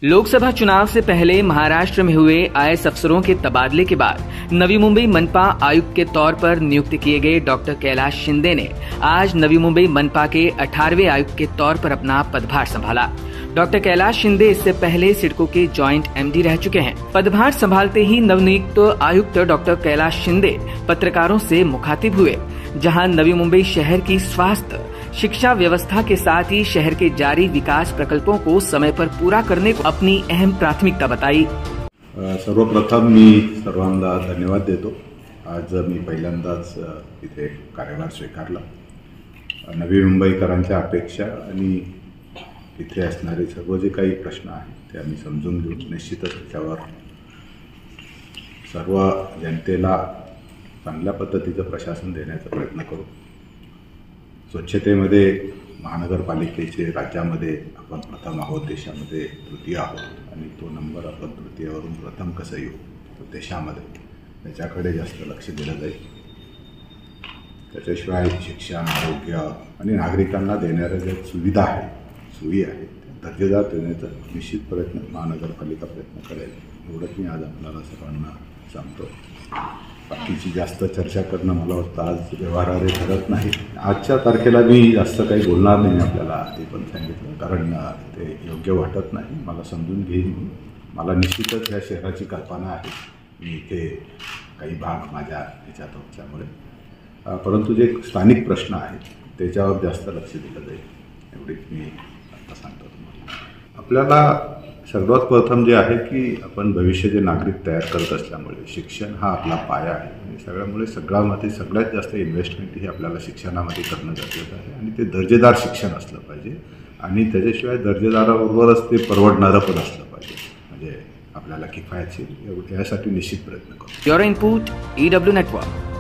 लोकसभा चुनाव से पहले महाराष्ट्र में हुए आईएएस अफसरों के तबादले के बाद नवी मुंबई मनपा आयुक्त के तौर पर नियुक्त किए गए डॉक्टर कैलाश शिंदे ने आज नवी मुंबई मनपा के 18वें आयुक्त के तौर पर अपना पदभार संभाला। डॉक्टर कैलाश शिंदे इससे पहले सिडको के जॉइंट एमडी रह चुके हैं। पदभार संभालते ही नवनियुक्त आयुक्त डॉक्टर कैलाश शिंदे पत्रकारों से मुखातिब हुए, जहां नवी मुंबई शहर की स्वास्थ्य शिक्षा व्यवस्था के साथ ही शहर के जारी विकास प्रकल्पों को समय पर पूरा करने को अपनी अहम प्राथमिकता बताई। सर्वप्रथम मी सर्वांना धन्यवाद देतो। आज मी पहिल्यांदाच इथे कार्यभार स्वीकारला। नवी मुंबईकरांच्या अपेक्षा आणि इथे असणारे सर्व जे काही प्रश्न आहेत ते आम्ही समजून घेऊन निश्चितच त्यावर सर्व जनतेला चांगल्या पद्धतीचं प्रशासन देण्याचा प्रयत्न करू। स्वच्छतेमध्ये महानगरपालिकेचे राज्यामध्ये आपण प्रथम आहोत, देशामध्ये तृतीय आहोत आणि तो नंबर आपण तृतीयवरून प्रथम कसं येऊ तर देशामध्ये त्याच्याकडे जास्त लक्ष दिलं जाईल। त्याच्याशिवाय शिक्षण, आरोग्य आणि नागरिकांना देणाऱ्या ज्या सुविधा आहेत, सोयी आहेत दर्जेदार देण्याचा निश्चित प्रयत्न महानगरपालिका प्रयत्न करेल, एवढंच मी आज आपल्याला सर्वांना सांगतो। बाकीची जास्त चर्चा करणं मला वाटतं आज व्यवहाराने ठरत नाही। आजच्या तारखेला मी जास्त काही बोलणार नाही, आपल्याला ते पण सांगितलं, कारण ते योग्य वाटत नाही। मला समजून घेईन, मला निश्चितच या शहराची कल्पना आहे। मी इथे काही भाग माझ्या ह्याच्यात असल्यामुळे, परंतु जे स्थानिक प्रश्न आहेत त्याच्यावर जास्त लक्ष दिलं जाईल, एवढीच मी आता सांगतो तुम्हाला। आपल्याला सर्वात प्रथम जे आहे की आपण भविष्याचे नागरिक तयार करत असल्यामुळे शिक्षण हा आपला पाया आहे आणि सगळ्यामुळे सगळ्यात जास्त इन्व्हेस्टमेंट ही आपल्याला शिक्षणामध्ये करणं गरजेचं आहे आणि ते दर्जेदार शिक्षण असलं पाहिजे आणि त्याच्याशिवाय दर्जेदाराबरोबरच ते परवडणारं पण असलं पाहिजे, म्हणजे आपल्याला किफायतशीर, यासाठी निश्चित प्रयत्न करू। Bureau input EW network.